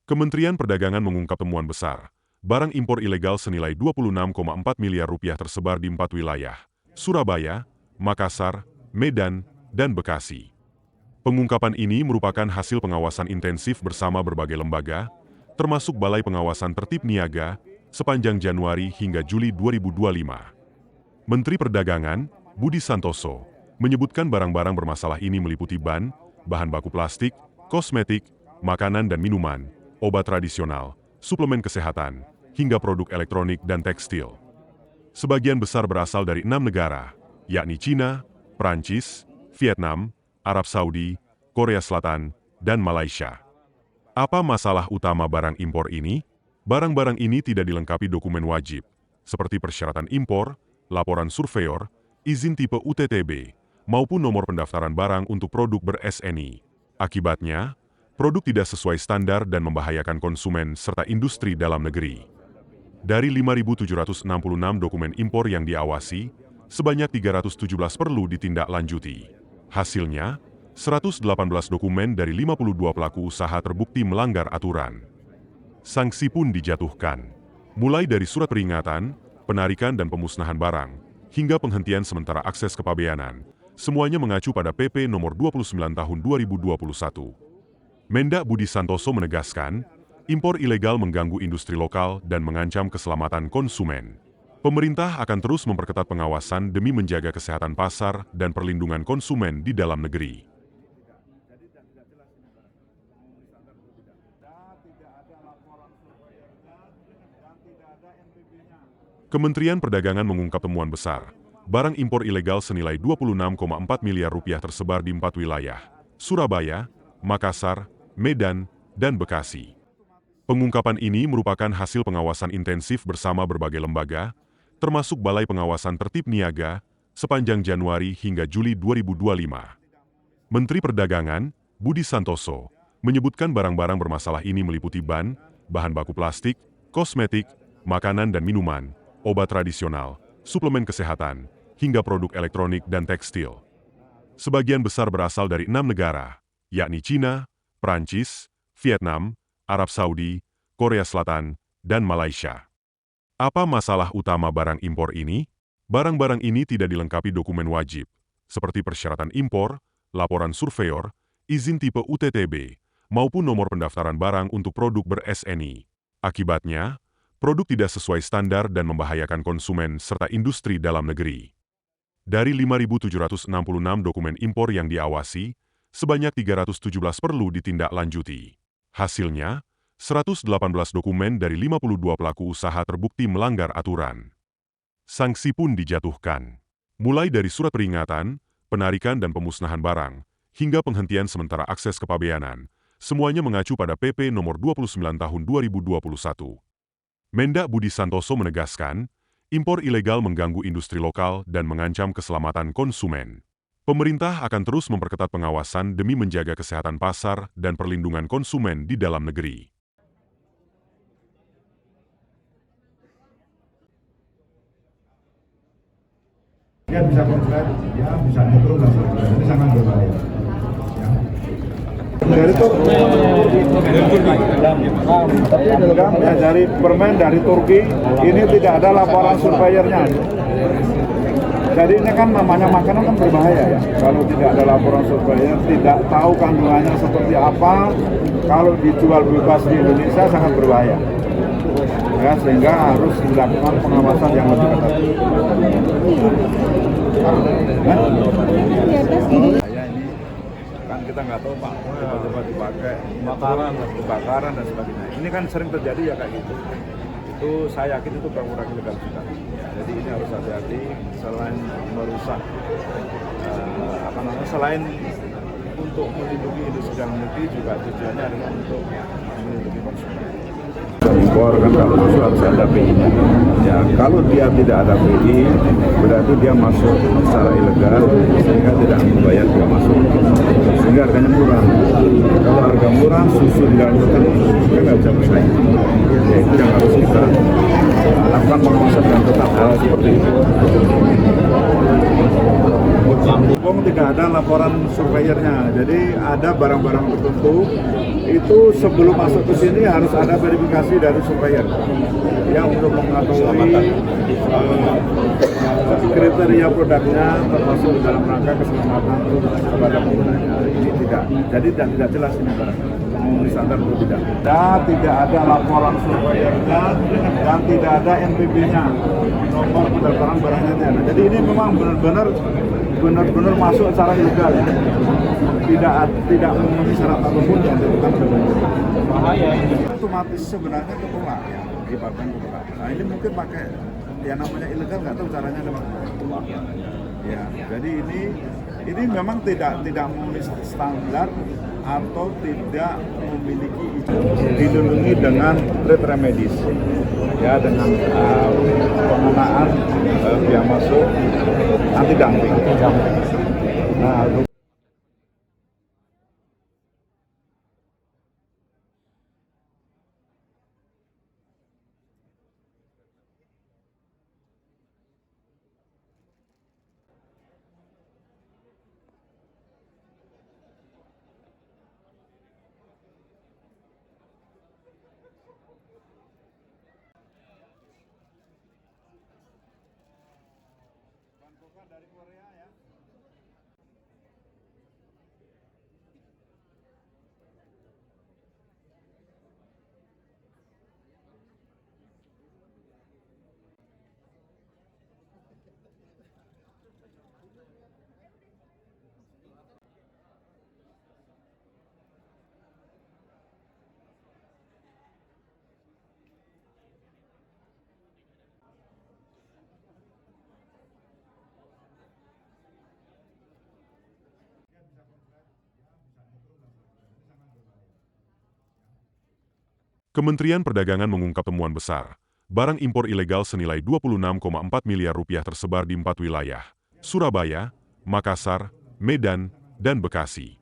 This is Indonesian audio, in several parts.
Kementerian Perdagangan mengungkap temuan besar. Barang impor ilegal senilai 26,4 miliar rupiah tersebar di 4 wilayah, Surabaya, Makassar, Medan, dan Bekasi. Pengungkapan ini merupakan hasil pengawasan intensif bersama berbagai lembaga, termasuk Balai Pengawasan Tertib Niaga, sepanjang Januari hingga Juli 2025. Menteri Perdagangan, Budi Santoso, menyebutkan barang-barang bermasalah ini meliputi ban, bahan baku plastik, kosmetik, makanan dan minuman, obat tradisional, suplemen kesehatan, hingga produk elektronik dan tekstil. Sebagian besar berasal dari 6 negara, yakni Cina, Prancis, Vietnam, Arab Saudi, Korea Selatan, dan Malaysia. Apa masalah utama barang impor ini? Barang-barang ini tidak dilengkapi dokumen wajib, seperti persyaratan impor, laporan surveyor, izin tipe UTTB, maupun nomor pendaftaran barang untuk produk ber-SNI. Akibatnya, produk tidak sesuai standar dan membahayakan konsumen serta industri dalam negeri. Dari 5.766 dokumen impor yang diawasi, sebanyak 317 perlu ditindaklanjuti. Hasilnya, 118 dokumen dari 52 pelaku usaha terbukti melanggar aturan. Sanksi pun dijatuhkan, mulai dari surat peringatan, penarikan dan pemusnahan barang, hingga penghentian sementara akses kepabeanan, semuanya mengacu pada PP Nomor 29 Tahun 2021. Mendak Budi Santoso menegaskan, impor ilegal mengganggu industri lokal dan mengancam keselamatan konsumen. Pemerintah akan terus memperketat pengawasan demi menjaga kesehatan pasar dan perlindungan konsumen di dalam negeri. Kementerian Perdagangan mengungkap temuan besar. Barang impor ilegal senilai 26,4 miliar rupiah tersebar di 4 wilayah, Surabaya, Makassar, Medan, dan Bekasi. Pengungkapan ini merupakan hasil pengawasan intensif bersama berbagai lembaga, termasuk Balai Pengawasan Tertib Niaga, sepanjang Januari hingga Juli 2025. Menteri Perdagangan, Budi Santoso, menyebutkan barang-barang bermasalah ini meliputi ban, bahan baku plastik, kosmetik, makanan dan minuman, obat tradisional, suplemen kesehatan, hingga produk elektronik dan tekstil. Sebagian besar berasal dari 6 negara, yakni Cina, Prancis, Vietnam, Arab Saudi, Korea Selatan, dan Malaysia. Apa masalah utama barang impor ini? Barang-barang ini tidak dilengkapi dokumen wajib, seperti persyaratan impor, laporan surveyor, izin tipe UTTB, maupun nomor pendaftaran barang untuk produk ber-SNI. Akibatnya, produk tidak sesuai standar dan membahayakan konsumen serta industri dalam negeri. Dari 5.766 dokumen impor yang diawasi, sebanyak 317 perlu ditindaklanjuti. Hasilnya, 118 dokumen dari 52 pelaku usaha terbukti melanggar aturan. Sanksi pun dijatuhkan, mulai dari surat peringatan, penarikan dan pemusnahan barang, hingga penghentian sementara akses kepabeanan, semuanya mengacu pada PP Nomor 29 Tahun 2021. Mendak Budi Santoso menegaskan, impor ilegal mengganggu industri lokal dan mengancam keselamatan konsumen. Pemerintah akan terus memperketat pengawasan demi menjaga kesehatan pasar dan perlindungan konsumen di dalam negeri. Dia bisa konslet, ya bisa nyetrum dan sebagainya. Ini sangat berbahaya. Dari permen dari Turki, ini tidak ada laporan surveyornya. Jadi ini kan namanya makanan kan berbahaya ya. Kalau tidak ada laporan surveyor, tidak tahu kandungannya seperti apa, kalau dijual bebas di Indonesia sangat berbahaya. Ya, sehingga harus dilakukan pengawasan yang lebih ketat. Kan kita nggak tahu Pak, coba dipakai kebakaran dan sebagainya. Ini kan sering terjadi ya kayak gitu. Itu saya yakin itu barang-barang ilegal juga. Jadi ini harus hati-hati, selain merusak, selain untuk melindungi industri dalam negeri juga tujuannya adalah untuk melindungi konsumen. Impor kan kalau masuk harus ada PI-nya. Ya, kalau dia tidak ada PI, berarti dia masuk secara ilegal sehingga tidak membayar biaya masuk. Sehingga harganya murah. Kalau harga murah, susu di dalam negeri kita nggak bisa bersaing. Ya, itu yang harus kita lakukan pengawasan dan tetap hal seperti itu. Tidak ada laporan surveyornya, jadi ada barang-barang tertentu itu sebelum masuk ke sini harus ada verifikasi dari supplier yang untuk mengetahui kriteria produknya termasuk dalam rangka keselamatan kepada penggunanya. Ini tidak jelas ini barang memenuhi standar atau tidak. Dan tidak ada laporan suppliernya dan tidak ada NPB-nya, nomor pendaftaran barangnya tidak ada. Jadi ini memang benar-benar masuk secara ilegal ya. Tidak memenuhi syarat apapun yang ditentukan oleh pemerintah. Bahaya ini. Otomatis sebenarnya ketolak ya, ibaratkan ketolak. Nah ini mungkin pakai yang namanya ilegal, nggak tahu caranya lewat ya. Jadi ini memang tidak memenuhi standar atau tidak memiliki izin. Dilindungi dengan trade remedies ya, dengan penggunaan biaya masuk anti dumping. Nah, dari Korea ya. Kementerian Perdagangan mengungkap temuan besar. Barang impor ilegal senilai 26,4 miliar rupiah tersebar di 4 wilayah, Surabaya, Makassar, Medan, dan Bekasi.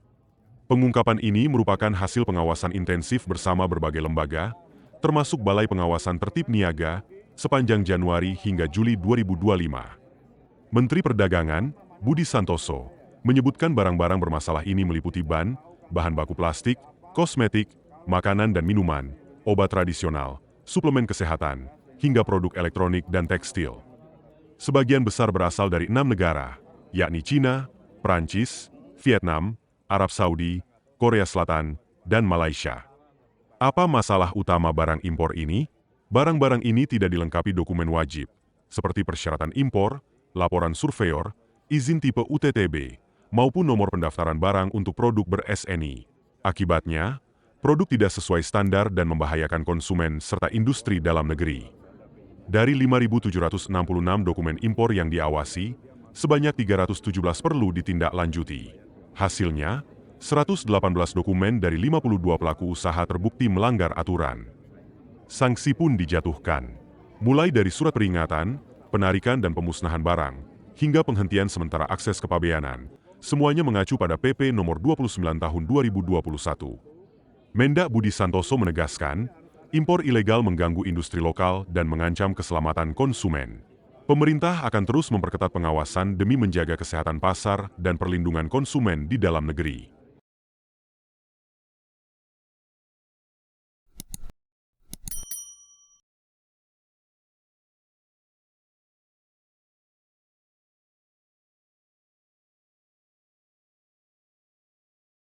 Pengungkapan ini merupakan hasil pengawasan intensif bersama berbagai lembaga, termasuk Balai Pengawasan Tertib Niaga, sepanjang Januari hingga Juli 2025. Menteri Perdagangan, Budi Santoso, menyebutkan barang-barang bermasalah ini meliputi ban, bahan baku plastik, kosmetik, makanan dan minuman, obat tradisional, suplemen kesehatan, hingga produk elektronik dan tekstil. Sebagian besar berasal dari 6 negara, yakni Cina, Prancis, Vietnam, Arab Saudi, Korea Selatan, dan Malaysia. Apa masalah utama barang impor ini? Barang-barang ini tidak dilengkapi dokumen wajib, seperti persyaratan impor, laporan surveyor, izin tipe UTTB, maupun nomor pendaftaran barang untuk produk ber-SNI. Akibatnya, produk tidak sesuai standar dan membahayakan konsumen serta industri dalam negeri. Dari 5.766 dokumen impor yang diawasi, sebanyak 317 perlu ditindaklanjuti. Hasilnya, 118 dokumen dari 52 pelaku usaha terbukti melanggar aturan. Sanksi pun dijatuhkan, mulai dari surat peringatan, penarikan dan pemusnahan barang, hingga penghentian sementara akses kepabeanan. Semuanya mengacu pada PP nomor 29 tahun 2021. Mendak Budi Santoso menegaskan, impor ilegal mengganggu industri lokal dan mengancam keselamatan konsumen. Pemerintah akan terus memperketat pengawasan demi menjaga kesehatan pasar dan perlindungan konsumen di dalam negeri.